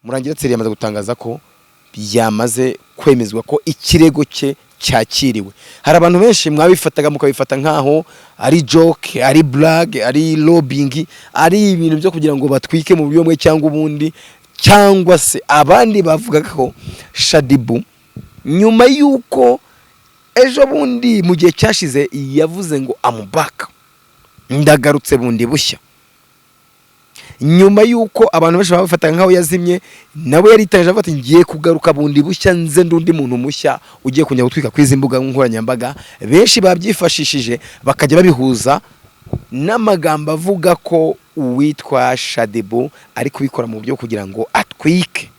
Murangira Thierry yamaze gutangaza ko byamaze kwemezwa ko ikirego cye cyakiriwe. Hari abantu benshi mwabifataga mukabifata nkaho ari joke, ari blague, ari lobbying, ari ibintu byo kugira ngo batwike mu buryo bumwe cyangwa ubundi, cyangwa se abandi bavuga ko Shadibu nyuma yuko ejo bundi mu gihe cyashize yavuze ngo amubaka ndagarutse bundi bushya, nyuma yuko abantu benshi babafata nkaho yazimye, nawe yaritaje afata ngiye kugaruka bundi bushya nze ndundi muntu mushya ugiye kujya gutwika kwiza imbuga nkoranyambaga. Benshi babyifashishije bakajya babihuza n'amagambo avuga ko uwitwa Shadibu ari kubikora mu buryo kugira ngo atwike.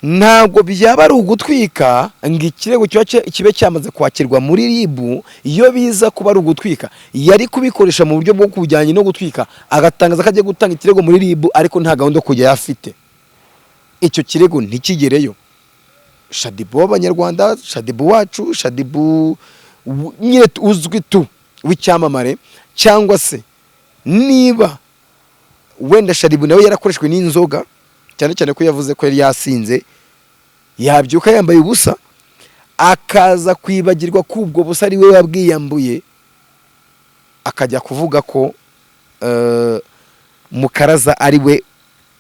Ntabwo byaba ari ugutwika ngo ikirego kibe cyamaze kwakirwa muri RIB. Iyo biza kuba ari ugutwika yari kubikoresha mu buryo bwo kujyanye no gutwika, agatangaza ko agiye gutanga ikirego muri RIB ariko nta gahunda kujya yafite. Icyo kirego ntikigereyo. Shadibu w'Abanyarwanda, Shadibu wacu, Shadibu nyine uzwi tu w'icyamamare, cyangwa se niba wenda Shadibu nawe yarakoreshwe n'inzoga, cyane cyane ko yavuze ko yari yasinze, yabyuka yambaye ubusa akaza kwibagirwa kubwo busa ari we wabwiyambuye, akajya kuvuga ko Mukaraza ari we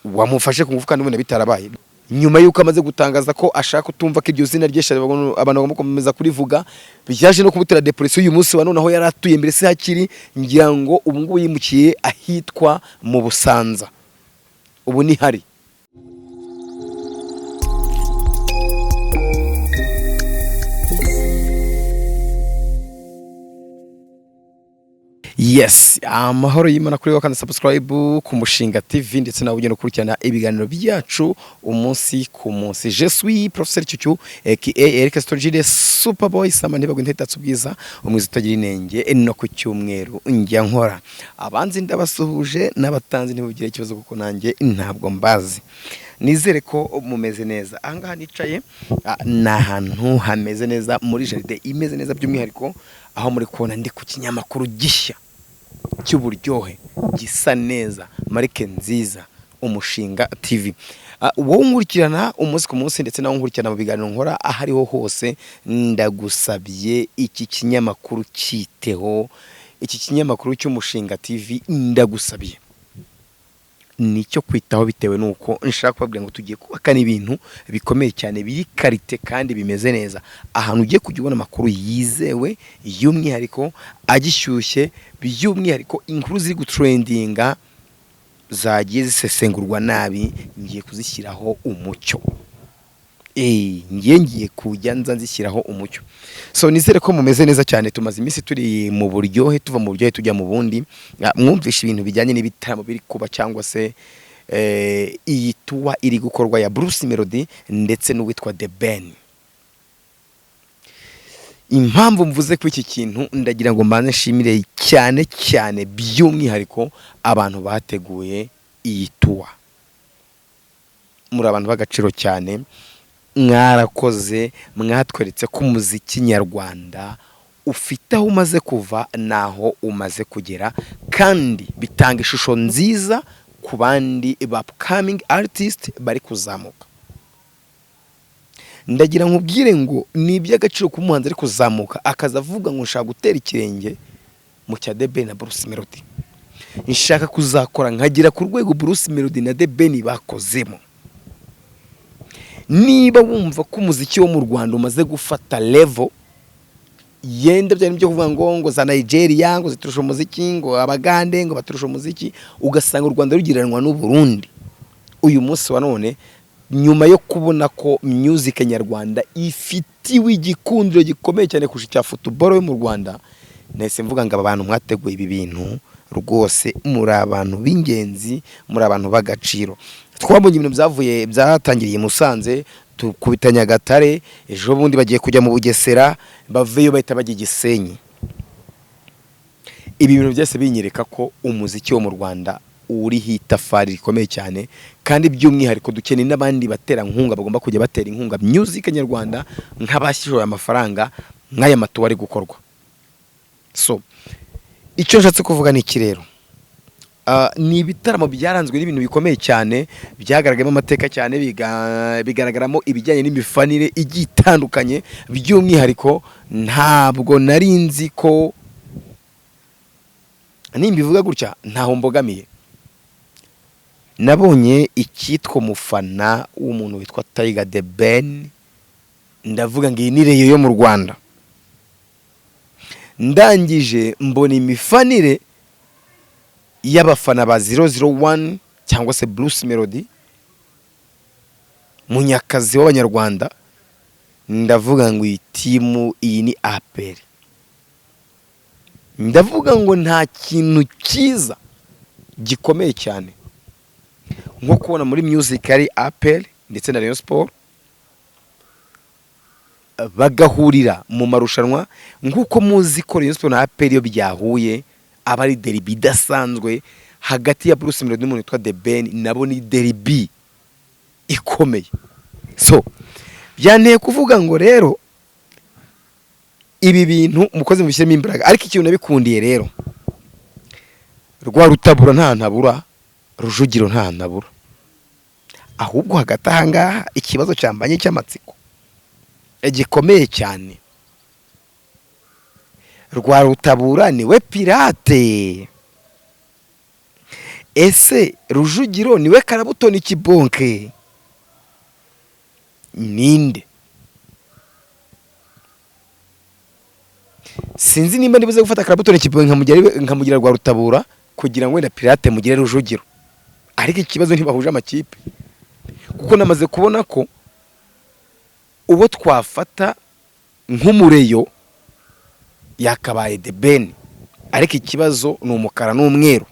wamufashe kumufuka n'ubone bitarabaye. Nyuma yuko amaze gutangaza ko ashaka kutumva ko iryo zina ryesha abantu bagomba komeza kurivuga, byaje no kumutera depression uyu munsi wa none aho yaratuye mbere se hakiri, ngira ngo ubu ngubu yimukiye ahitwa mu Busanza, ubu ni hari. Yes, amahoro y'Imana kuri wakanda subscribe ku Mushinga TV ndetse nawe ugenda kurikirana ibiganiro byacu umunsi ku munsi. Je suis professeur Chuchu aka Eric Storgide Superboy sama ntibagwe ntetatse ubwiza umwiza utagira inenge no ku cyumweru njya nkora. Abanzi ndabasuhuje n'abatanzi ntibugire ikibazo kuko nanjye ntabwo mbazi. Nizere ko mumeze neza. Ahangaha nicaye n'ahantu hameze neza muri jaride imeze neza, by'umwihariko aho muri kubona ndi ku kinyamakuru gishya cy'uburyohe gisa neza, marike nziza, Umushinga TV. Wowe nkurikirana umunsi ku munsi ndetse nawe nkurikirana mu biganiro nkora ahariho hose, ndagusabye iki kinyamakuru cyiteho, iki kinyamakuru cy'Umushinga TV ndagusabye nicyo kwitaho, bitewe nuko nshaka kubabwira ngo tugiye kubakana ibintu bikomeye cyane biri karite kandi bimeze neza, ahantu ugiye kujya ubona amakuru yizewe y'umwihariko agishyushye, by'umwihariko inkuru ziri gutrendinga zagiye zisesengurwa nabi, ngiye kuzishyiraho umucyo. Ngiye kujya nzishyiraho umucyo. So nizere ko mumeze neza cyane. Tumaze iminsi turi mu buryohe, tuva mu buryohe tujya mu bundi. Mwumvisha ibintu bijyanye n'ibitaramo biri kuba, cyangwa se iyi tuwa iri gukorwa ya Bruce Melody ndetse n'uwitwa The Ben. Impamvu mvuze ko iki kintu ndagira ngo mbanze nshimire cyane cyane by'umwihariko abantu bateguye iyi tuwa. Muri abantu b'agaciro cyane, mwarakoze, mwatweretse ko umuziki nyarwanda ufite aho umaze kuva naho umaze kugera, kandi bitanga ishusho nziza ku bandi upcoming artist bari kuzamuka. Ndagira nkubwire ngo ni iby'agaciro ku muhanzi ari kuzamuka akaza avuga ngo nshaka gutera ikirenge mu cya The Ben na Bruce Melody, nshaka kuzakora nkagira ku rwego Bruce Melody na The Ben bakozemo. Niba wumva ko umuziki wo mu Rwanda umaze gufata level, yenda byari byo kuvuga ngo za Nigeria ngo ziturusha umuziki, ngo Abagande ngo baturusha umuziki, ugasanga u Rwanda rugiranwa n'u Burundi. Uyu munsi wa none, nyuma yo kubona ko music nyarwanda ifitiwe igikundiro gikomeye cyane kurusha cya football yo mu Rwanda, nese mvuga ngo abantu mwateguye ibi bintu rwose muri abantu b'ingenzi, muri abantu b'agaciro. Twabonye ibintu byatangiriye Musanze, tukubita Nyagatare, ejo bundi bagiye kujya mu Bugesera, baveyo bahita bajya Gisenyi. Ibi bintu byose binyereka ko umuziki wo mu Rwanda uri hitafari rikomeye cyane, kandi by'umwihariko dukeneye n'abandi batera nkunga bagomba kujya batera inkunga music nyarwanda nk'abashyishoye amafaranga nk'aya matuwa ari gukorwa. So icyo nshatse kuvuga ni iki rero, ni ibitaramo byaranzwe n'ibintu bikomeye cyane, byagaragayemo amateka cyane, bigaragaramo ibijyanye n'imifanire igiye itandukanye. By'umwihariko ntabwo nari nzi ko nimbivuga gutya ntaho mbogamiye. Nabonye icyitwa umufana w'umuntu witwa Tiger The Ben, ndavuga ngo iyi ni reyo yo mu Rwanda. Ndangije mbona imifanire y'abafana ba 001 cyangwa se Bruce Melody, munyakazi w'abanyarwanda. Ndavuga ngo iyi timu iyi ni APR. Ndavuga ngo nta kintu cyiza gikomeye cyane nko kubona muri music ari APR ndetse na Rayon Sport bagahurira mu marushanwa, nk'uko muzi ko Rayon Sport na APR iyo byahuye aba ari derby idasanzwe hagati ya Bruce Melody n'umuntu witwa The Ben. Nabo ni derby ikomeye. So byanteye kuvuga ngo rero ibi bintu mukoze mubishyiremo imbaraga. Ariko ikintu nabikundiye rero, rwa rutabura nta ntabura, Rujugiro nta ntabura, ahubwo hagati ahangaha ikibazo cyambanye cy'amatsiko gikomeye cyane. Rwa rutabura niwe pirate, ese Rujugiro niwe Karabutoni Kibonke, ninde? Sinzi nimba ndibuze gufata Karabutoni Kibonke nkamugira Rwa rutabura kugira ngo wenda pirate mugire Rujugiro. Ariko ikibazo ntibahuje amakipe, kuko namaze kubona ko uwo twafata nk'umureyo yakabaye The Ben, ariko ikibazo ni umukara n'umweru.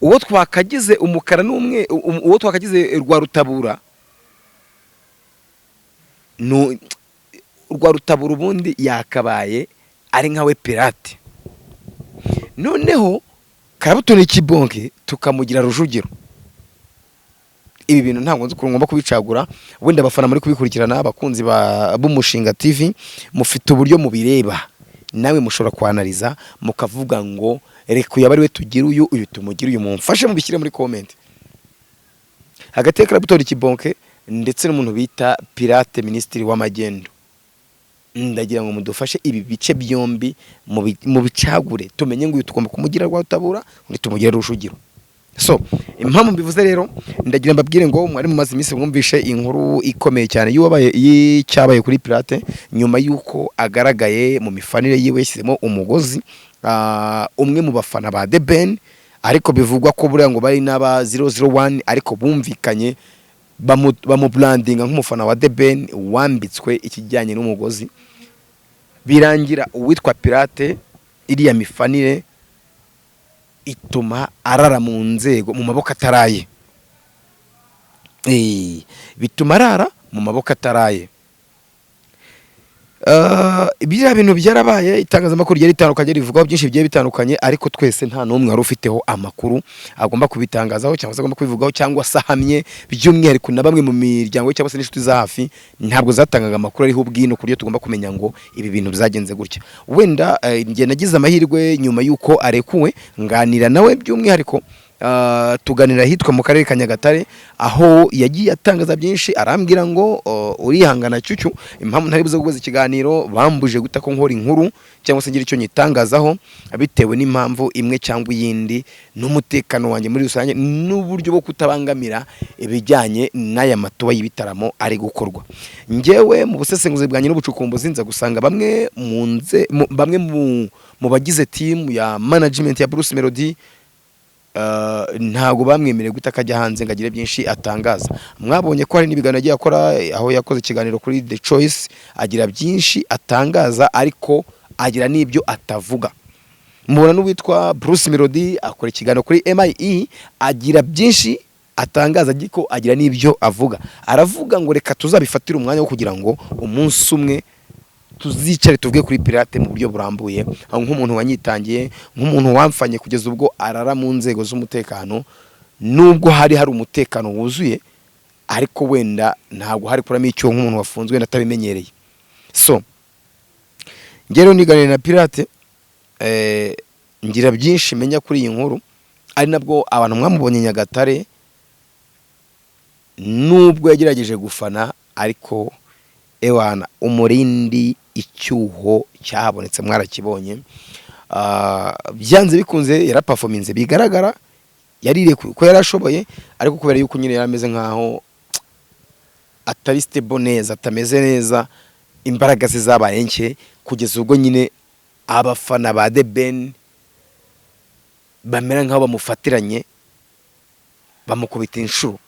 Uwo twakagize umukara n'umwe, uwo twakagize Rwa rutabura, no Rwa rutabura ubundi yakabaye ari nkawe pirate. Noneho Karabutoni Kibonke tukamugira Rujugiro. Ibi bintu ntabwo nzi ko ngomba kubicagura. Wenda abafana muri kubikurikirana, abakunzi b'umushinga TV, mufite uburyo mubireba, nawe mushobora kwanaliza mukavuga ngo reka uyu abari we tugira uyu tumugira uyu. Mumfashe mubishyire muri comment. Hagati ya Karabutoni Kibonke ndetse n'umuntu bita Pirate Ministry w'amagendo, ndagira ngo mudufashe ibi bice byombi mu bicagure, tumenye ngo uyu tugomba kumugira Rwa rutabura, undi tumugira Rujugiro. So impamvu mbivuze rero, ndagira mbabwire ngo mwari mu mazi iminsi mwumvishe inkuru ikomeye cyane y'icyabaye kuri Pirate nyuma y'uko agaragaye mu mifanire yiwe yashyizemo umugozi umwe mu bafana ba The Ben. Ariko bivugwa ko buriya ngo bari n'aba 001, ariko bumvikanye bamubrandinga nk'umufana wa The Ben wambitswe ikijyanye n'umugozi. Birangira uwitwa Pirate iriya mifanire ituma arara mu nzego mu maboko ataraye. Bituma arara mu maboko ataraye. Biriya bintu byarabaye, itangazamakuru ryari ritandukanye rivugaho byinshi bigiye bitandukanye, ariko twese nta n'umwe wari ufiteho amakuru agomba kubitangazaho cyangwa se agomba kubivugaho cyangwa se ahamye. By'umwihariko na bamwe mu miryango cyangwa se n'inshuti za hafi ntabwo zatangaga amakuru ariho ubwino ku buryo tugomba kumenya ngo ibi bintu byagenze gutya. Wenda njye nagize amahirwe nyuma y'uko arekuwe nganira nawe by'umwihariko, tuganira hitwa mu karere ka Nyagatare, aho yagiye atangaza byinshi. Arambwira ngo urihangana cyucyu, impamvu ntari buze gukoza ikiganiro, bambuje guta ko nkora inkuru cyangwa se ngira icyo nyitangazaho bitewe n'impamvu imwe cyangwa iyindi, n'umutekano wanjye muri rusange, n'uburyo bwo kutabangamira ibijyanye n'aya matuba y'ibitaramo ari gukorwa. Ngewe mu busesenguzi bwanjye n'ubucukumbuzi nza gusanga bamwe mu bagize team ya management ya Bruce Melody ntago bamwemereye guta akajya hanze ngo agire byinshi atangaza. Mwabonye ko hari n'ibiganiro yagiye akora, aho yakoze ikiganiro kuri The Choice, agira byinshi atangaza ariko agira n'ibyo atavuga. Mubona n'uwitwa Bruce Melody akora ikiganiro kuri MIE, agira byinshi atangaza ariko agira n'ibyo avuga. Aravuga ngo reka tuzabifatire umwanya wo kugira ngo umunsi umwe tuzicare tuvuge kuri Pirate mu buryo burambuye, nk'umuntu wanyitangiye, nk'umuntu wamfanye kugeza ubwo arara mu nzego z'umutekano, nubwo hari umutekano wuzuye, ariko wenda ntabwo hari kuramo icyo nk'umuntu wafunzwe wenda atabimenyereye. So ngero niganira na Pirate, ngira byinshi menya kuri iyi nkuru, ari nabwo abantu mwamubonye Nyagatare nubwo yagerageje gufana, ariko ewana umurindi icyuho cyahabonetse mwarakibonye. Byanze bikunze yaraperforminze bigaragara, yarire ko yarashoboye, ariko kubera yuko nyine yarameze nkaho atari stable neza, atameze neza, imbaraga ze zabaye nke, kugeza ubwo nyine abafana ba The Ben bamera nkaho bamufatiranye bamukubita inshuro.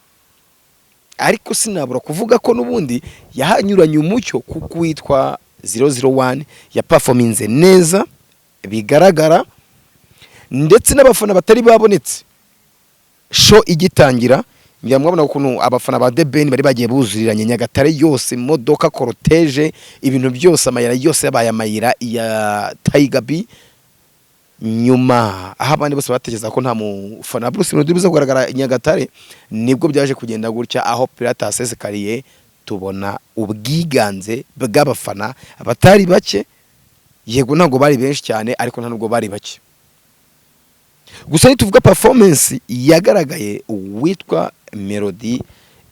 Ariko sinabura kuvuga ko nubundi yahanyuranye umucyo, kuko witwa 001 ya performance neza bigaragara, ndetse n'abafana batari babonetse show igitangira. Ngira mwabona ukuntu abafana ba The Ben bari bagiye buzuriranye Nyagatare yose, modoka, cortege, ibintu byose, amayira yose yabaye amayira ya Tiger B. Nyuma aho abandi bose bategeza ko nta mufana Bruce Melody biza kugaragara Nyagatare, nibwo byaje kugenda gutya, aho Pirate asesekariye tubona ubwiganze bw'abafana abatari bake. Yego ntabwo bari benshi cyane, ariko nta nubwo bari bake. Gusa nituvuga performance yagaragaye, witwa Melody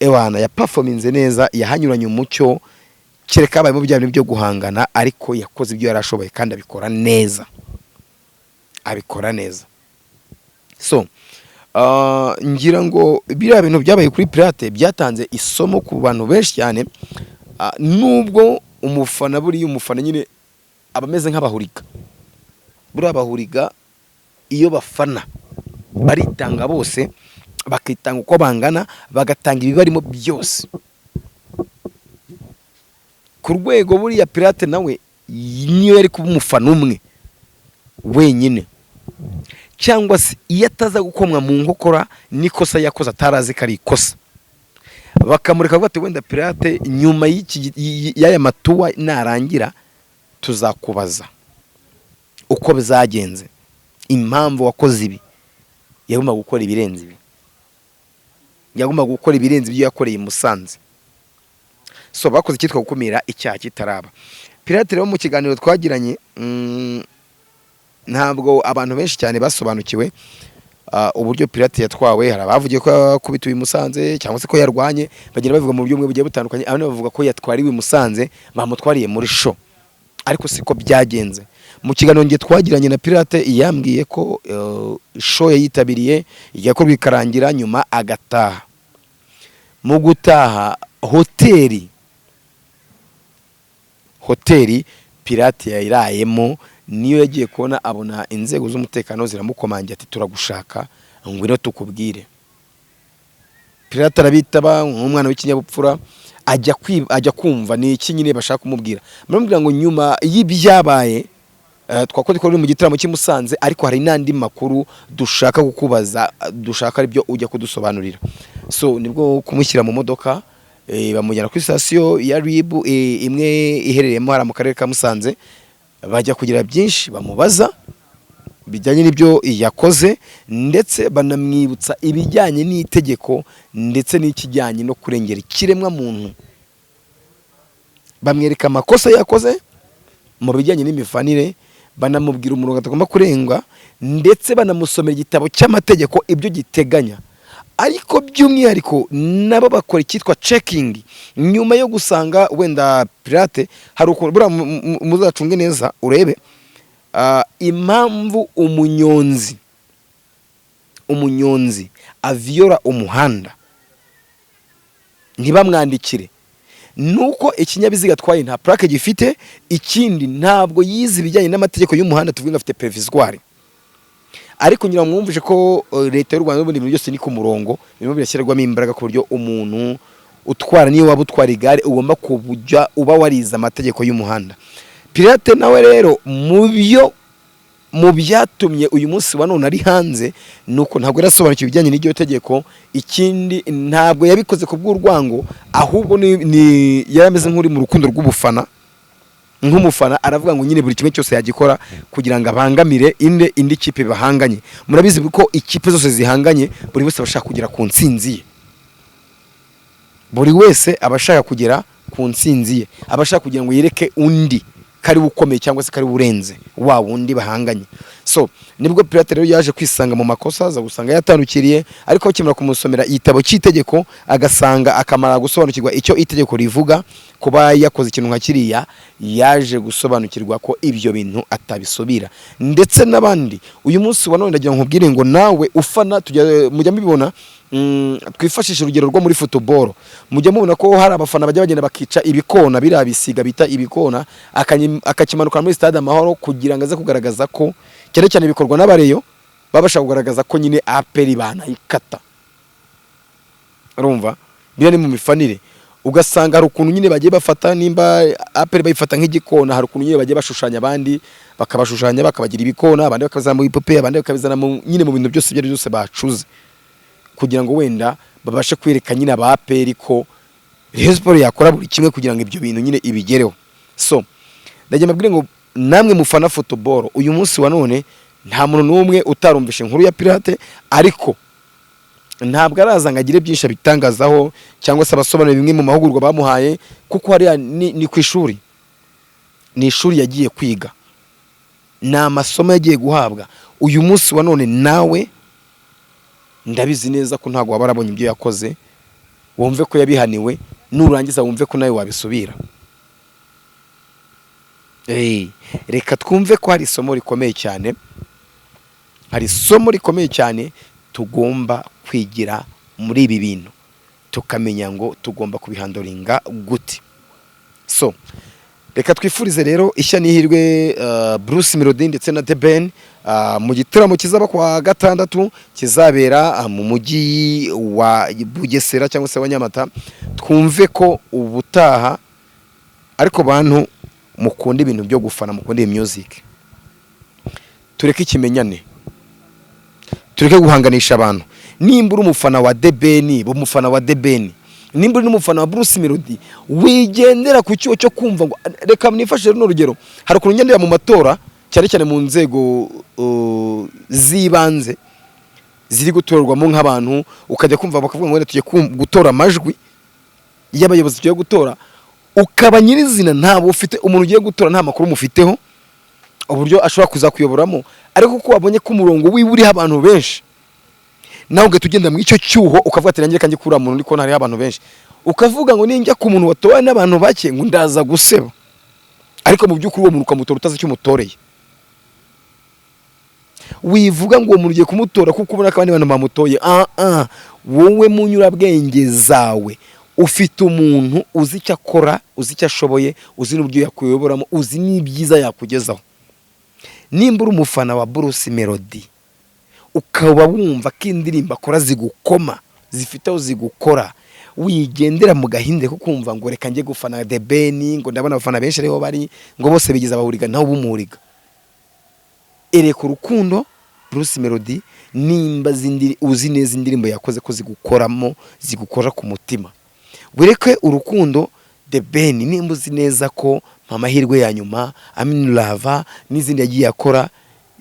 ewana ya performance neza, yahanyuranye umucyo, kereka abaye mu byabo byo guhangana, ariko yakoze ibyo yarashoboye kandi abikora neza, So ngira ngo biriya bintu byabaye kuri Pirate byatanze isomo ku bantu benshi cyane. Nubwo umufana buri umufana nyine abameze nk'abahuriga, buri abahuriga iyo bafana baritanga bose, bakitanga uko bangana, bagatanga ibibarimo byose. Ku rwego buri ya Pirate nawe niyo yari kuba umufana umwe wenyine, cyangwa se iyo ataza gukomwa mu nkokora nikosa yakoze atarazi kari ikosa, bakamureka bati wenda Pirate nyuma y'aya matuwa narangira tuzakubaza uko bizagenze, impamvu wakoze ibi. Yagomba gukora ibirenze ibi, yagomba gukora ibirenze ibyo yakoreye i Musanze. So bakoze cyitwa gukumira icyaha kitaraba. Pirate rero mu kiganiro twagiranye, ntabwo abantu benshi cyane basobanukiwe uburyo Pirate yatwawe. Hari abavugiye ko kubituye i Musanze, cyangwa se ko yarwanye, bagira bavuga mu buryo bumwe bugiye butandukanye. Abandi bavuga ko yatwariwe i Musanze, bamutwariye muri show, ariko siko byagenze. Mu kiganiro ngiye twagiranye na Pirate, yambwiye ko show yayitabiriye igakorwa ikarangira, nyuma agataha. Mu gutaha hoteli Pirate yayirayemo, niyo yagiye kubona abona inzego z'umutekano ziramukomangira ati turagushaka, ngwino tukubwire. Pirate arabitaba nk'umwana w'ikinyabupfura, ajya kumva ni iki nyine bashaka kumubwira. Baramubwira ngo nyuma y'ibyabaye twakoze ko mu gitaramo cy'Imusanze, ariko hari n'andi makuru dushaka kukubaza, dushaka aribyo ujya kudusobanurira. So nibwo kumushyira mu modoka, bamujyana kuri station ya RIB imwe iherereyemo hara mu karere ka Musanze, bajya kugira byinshi bamubaza bijyanye n'ibyo yakoze, ndetse banamwibutsa ibijyanye n'itegeko, ndetse n'ikijyanye no kurengera ikiremwa muntu. Bamwereka amakosa yakoze mu bijyanye n'imifanire, banamubwira umurongo atagomba kurenga, ndetse banamusomera igitabo cy'amategeko ibyo giteganya. Ariko by'umwihariko nabo bakora icyitwa checking, nyuma yo gusanga wenda Pirate hari ukuntu bura muzacunge neza urebe impamvu umunyonzi aviora umuhanda ntibamwandikire, nuko ikinyabiziga atwaye nta plaque gifite. Ikindi ntabwo yize ibijyanye n'amategeko y'umuhanda, tuvuga afite provisoire. Ariko nyira mwumvije ko leta y'u Rwanda n'ubundi byose ni ku murongo, birimo birashyirwamo imbaraga ku buryo umuntu utwara, niyo waba utwara igare, ugomba kubujya uba warize amategeko y'umuhanda. Pirate nawe rero mu byatumye uyu munsi wa none ari hanze, nuko ntabwo yarasobanukiwe ibijyanye n'iryo tegeko. Ikindi ntabwo yabikoze ku bw'urwango, ahubwo ni yarameze nk'uri mu rukundo rw'ubufana. Nk'umufana aravuga ngo nyine buri kimwe cyose yagikora kugira ngo abangamire indi kipe bahanganye. Murabizi ko ikipe zose zihanganye, buri wese abashaka kugera ku ntsinzi ye, buri wese abashaka kugera ku ntsinzi ye, abashaka kugira ngo yereke undi kari bukomeye cyangwa se kari burenze wa wundi bahanganye. So nibwo Pilato rero yaje kwisanga mu makosa, aza gusanga yatandukiriye, ariko akimara kumusomera igitabo cy'itegeko agasanga akamara gusobanukirwa icyo itegeko rivuga, kuba yakoze ikintu nka kiriya yaje gusobanukirwa ko ibyo bintu atabisubira. Ndetse n'abandi uyu munsi wa none ndagira nkubwire ngo nawe ufana mujya mubibona, twifashisha urugero rwo muri football, mujya mubona ko hari abafana bajya bagenda bakica ibikona, birabisiga bita ibikona, akakimanuka muri stade Amahoro kugira ngo aze kugaragaza ko cyane cyane bikorwa n'abareyo babasha kugaragaza ko nyine APR banayikata. Urumva bira ni mu mifanire, ugasanga hari ukuntu nyine bagiye bafata, nimba APR bayifata nk'igikona, hari ukuntu nyine bagiye bashushanya abandi, bakabashushanya bakabagira ibikona, abandi bakabizana mu ipupe, abandi bakabizana nyine mu bintu byose byari byose bacuze, kugira ngo wenda babashe kwereka nyine aba APR ko Rayon Sports yakora buri kimwe kugira ngo ibyo bintu nyine ibigereho. So ndagiye mbabwire ngo namwe mufana football uyu munsi wa none nta muntu n'umwe utarumvishe inkuru ya Pirate, ariko ntabwo araza ngo agire byinshi bitangazaho cyangwa se abasobanura bimwe mu mahugurwa bamuhaye, kuko hari ni ku ishuri, ni ishuri yagiye kwiga, ni amasomo yagiye guhabwa. Uyu munsi wa none nawe ndabizi neza ko ntabwo waba warabonye ibyo yakoze, wumve ko yabihaniwe, nurangiza wumve ko nawe wabisubira. Reka twumve ko hari isomo rikomeye cyane, hari isomo rikomeye cyane tugomba kwigira muri ibi bintu, tukamenya ngo tugomba kubihandoringa gute. So reka twifurize rero ishya n'ihirwe Bruce Melody ndetse na The Ben mu gitaramo kizaba kwa gatandatu, kizabera mu mujyi wa Bugesera cyangwa se wa Nyamata. Twumve ko ubutaha, ariko bantu mukunda ibintu byo gufana, mukunda music, tureke ikimenyane, tureke guhanganisha abantu. Nimba uri umufana wa The Ben, umufana wa The Ben, nimba uri n'umufana wa Bruce Melody, wigendera ku cyo kumva ngo reka nifashe no rugero. Hari ukuntu ngendera mu matora cyane cyane mu nzego zibanze ziri gutorwamo nk'abantu, ukajya kumva bakavuga ngo tugiye gutora amajwi y'abayobozi tugiye gutora, ukaba nyirizina ntabo ufite umuntu ugiye gutora, nta makuru mufiteho uburyo ashobora kuza kuyoboramo, ariko ko wabonye ko umurongo wiburi abantu benshi, nawe ugatugenda mu icyo cyuho ukavuga ati nanjye kanjye kura muntu ndiko ntari abantu benshi, ukavuga ngo ninjya ku muntu watowe n'abantu bake ngo ndaza guseba, ariko mu by'ukuri uwo muntu ukamutora utazi icyo umutoreye. Wivuga ngo uwo muntu ugiye kumutora kuko ubona ko abandi bantu bamutoye. Wowe munyurabwenge zawe ufite umuntu uzi icyo akora, uzi icyo ashoboye, uzi n'uburyo yakuyoboramo, uzi n'ibyiza yakugezaho. Nimba uri umufana wa Bruce Melody, ukaba wumva ko indirimbo akora zigukoma, zifite aho zigukora, wigendera mu gahinde ko kumva ngo reka njye gufana The Ben, ngo ndabona abafana benshi ariho bari, ngo bose bigize abahuriga naho bumuriga. Ereka urukundo Bruce Melody, nimba uzi neza indirimbo yakoze ko zigukoramo, zigukora ku mutima. Wereke urukundo The Ben, nimba uzi neza ko amahirwe ya nyuma, Amin Lava n'izindi yagiye akora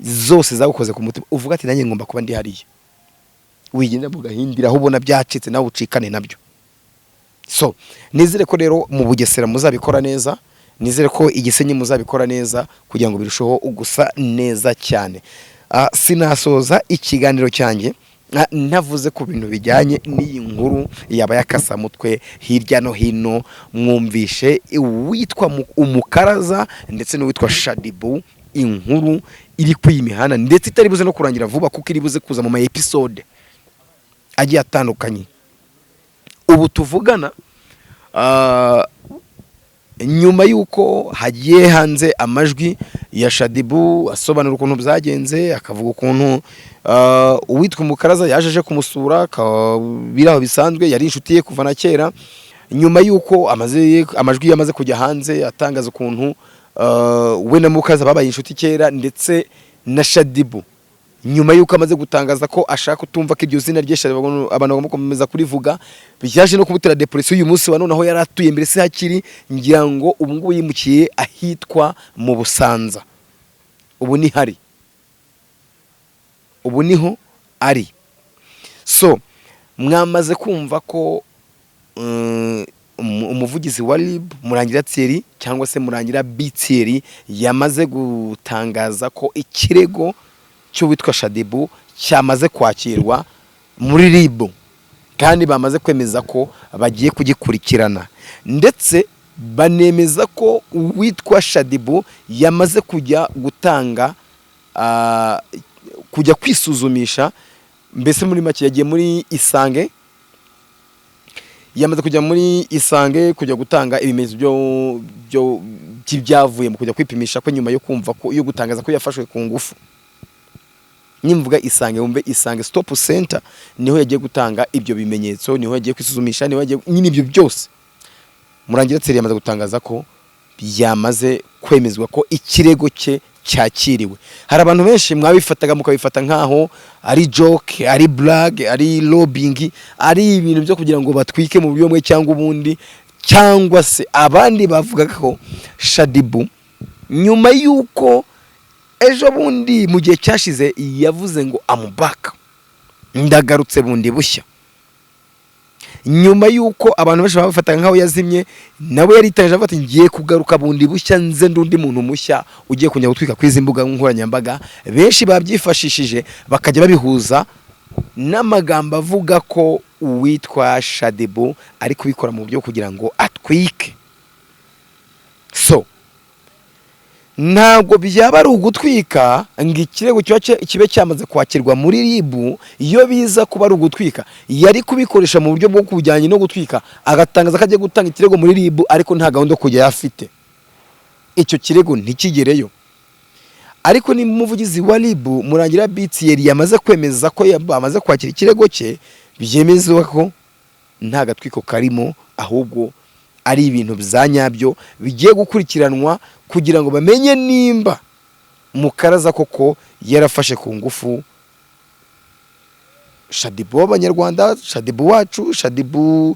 zose zagukoze ku mutima, uvuga ati nanjye ngomba kuba ndi hariya. Wigenda mu gahindira aho ubona byacitse nawe ucikane nabyo. So nizere ko rero mu Bugesera muzabikora neza, nizere ko Igisenyi muzabikora neza kugira ngo birusheho ugusa neza cyane. Sinasoza ikiganiro cyanjye navuze ku bintu bijyanye n'iyi nkuru yaba yakasa mutwe hirya no hino. Mwumvishe witwa Umukaraza ndetse n'uwitwa Shadibu, inkuru iri kwimihana ndetse itari buze no kurangira vuba, kuko iri buze kuza mu ma episode agiye atandukanye. Ubu tuvugana nyuma yuko hagiye hanze amajwi ya Shadibu asobanura ukuntu byagenze, akavuga ukuntu uwitwa Umukaraza yajeje kumusura, biraho bisanzwe yari inshuti ye kuva na kera. Nyuma yuko amajwi yamaze kujya hanze atangaza ukuntu we na Mukaraza babaye inshuti kera, ndetse na Shadibu nyuma yuko amaze gutangaza ko ashaka utumva ko iryo zina rye abantu bagomba kumeza kurivuga, byaje no kumutera depression. Uyu munsi wa none aho yaratuye mbere se hakiri, ngira ngo ubu ngubu yimukiye ahitwa mu Busanza. Ubu ni hari, ubu niho ari. So mwamaze kumva ko umuvugizi wa RIB Murangira Thierry cyangwa se Murangira Thierry yamaze gutangaza ko ikirego cy'uwitwa Shaddy-Boo cyamaze kwakirwa muri RIB kandi bamaze kwemeza ko bagiye kugikurikirana, ndetse banemeza ko uwitwa Shaddy-Boo yamaze kujya gutanga kujya kwisuzumisha, mbese muri make yagiye muri Isange, yamaze kujya muri Isange kujya gutanga ibimenyetso by'ibyavuye mu kujya kwipimisha ko nyuma yo kumva ko yo gutangaza ko yafashwe ku ngufu. Nimvuga Isange wumve Isange Stop Center niho yagiye gutanga ibyo bimenyetso, niho yagiye kwisuzumisha, niho yagiye nyine ibyo byose. Murangira Thierry yamaze gutangaza ko yamaze kwemezwa ko ikirego cye cyakiriwe. Hari abantu benshi mwabifataga mukabifata nkaho ari joke, ari blague, ari lobbying, ari ibintu byo kugira ngo batwike mu buryo bumwe cyangwa ubundi, cyangwa se abandi bavuga ko Shaddy-Boo nyuma yuko ejo bundi mu gihe cyashize yavuze ngo amubaka ndagarutse bundi bushya, nyuma yuko abantu benshi babafata nkaho yazimye, nawe yaritaje afata ngiye kugaruka bundi bushya nze ndundi muntu mushya ugiye kunya gutwika kwiza imbuga nkoranyambaga. Benshi babyifashishije bakajya babihuza n'amagambo avuga ko uwitwa Shaddy-Boo ari kubikora mu buryo kugira ngo atwike. So ntabwo byaba ari ugutwika ngo ikirego kibe cyamaze kwakirwa muri RIB. Iyo biza kuba ari ugutwika yari kubikoresha mu buryo bwo kujyanye no gutwika, agatangaza ko agiye gutanga ikirego muri RIB ariko nta gahunda kujya yafite, icyo kirego ntikigereyo. Ariko ni umuvugizi wa RIB Murangira Thierry yamaze kwemeza ko yamaze kwakira ikirego cye, byemezwa ko nta gatwiko karimo, ahubwo ari ibintu byanyabyo bigiye gukurikiranwa kugira ngo bamenye nimba Mukaraza koko yarafashe ku ngufu Shaddy-Boo abanyarwanda, Shaddy-Boo wacu, Shaddy-Boo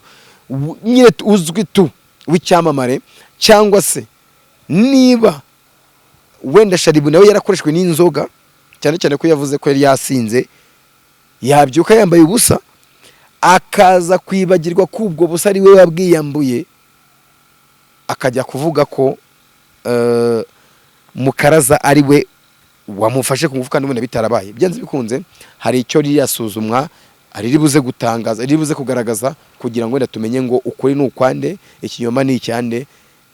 nyine uzwi tu w'icyamamare, cyangwa se niba wenda Shaddy-Boo nawe yarakoreshwe n'inzoga, cyane cyane ko yavuze ko yari yasinze, yabyuka yambaye ubusa akaza kwibagirwa kubwo busa ari we wabwiyambuye, akajya kuvuga ko Mukaraza ari we wamufashe ku ngufu kandi ubona bitarabaye. Byanze bikunze hari icyo riyasuzumwa ari ribuze gutangaza, ribuze kugaragaza kugira ngo tumenye ngo ukuri n'ukwande, ikinyoma ni icyande,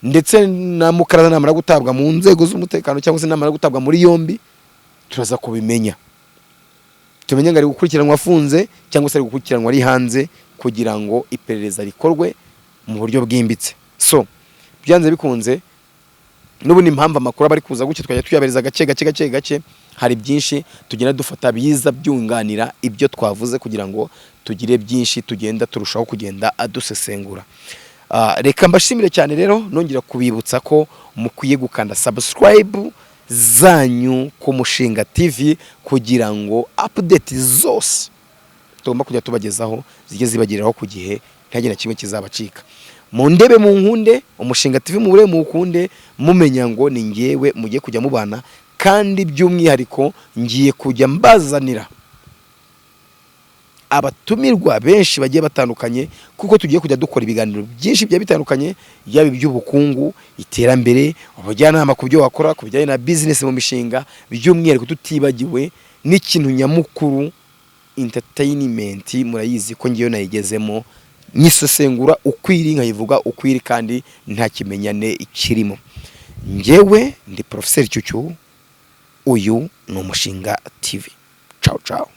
ndetse na Mukaraza namara gutabwa mu nzego z'umutekano cyangwa se namara gutabwa muri yombi turaza kubimenya, tumenye ngo ari gukurikiranwa afunze cyangwa se ari gukurikiranwa ari hanze kugira ngo iperereza rikorwe mu buryo bwimbitse. So byanze bikunze n'ubu ni impamvu amakuru abari kuza gutyo twajya tuyabereza gake, hari byinshi tugenda dufata biza byunganira ibyo twavuze kugira ngo tugire byinshi tugenda turushaho kugenda adusesengura. Reka mbashimire cyane rero, nongera kubibutsa ko mukwiye gukanda subscribe zanyu ku Mushinga TV kugira ngo update zose tugomba kujya tubagezaho zijye zibagiriraho ku gihe, ntihagire kimwe kizabacika. Mu ndebe mu nkunde Umushinga TV mu bure mu kunde, mumenya ngo ni ngewe mugiye kujya mubana, kandi by'umwihariko ngiye kujya mbazanira abatumirwa benshi bagiye batandukanye, kuko tugiye kujya dukora ibiganiro byinshi bya bitandukanye, yaba iby'ubukungu, iterambere, ubujyanama ku byo wakora, ku bijyanye na business mu mishinga, by'umwihariko tutibagiwe n'ikintu nyamukuru entertainment. Murayizi ko ngiye nayigezemo, nyisesengura ukwiri nkayivuga ukwiri kandi nta kimenyane ikirimo. Ngewe ndi Professeur Cyucyu, uyu ni Umushinga TV. Ciao ciao.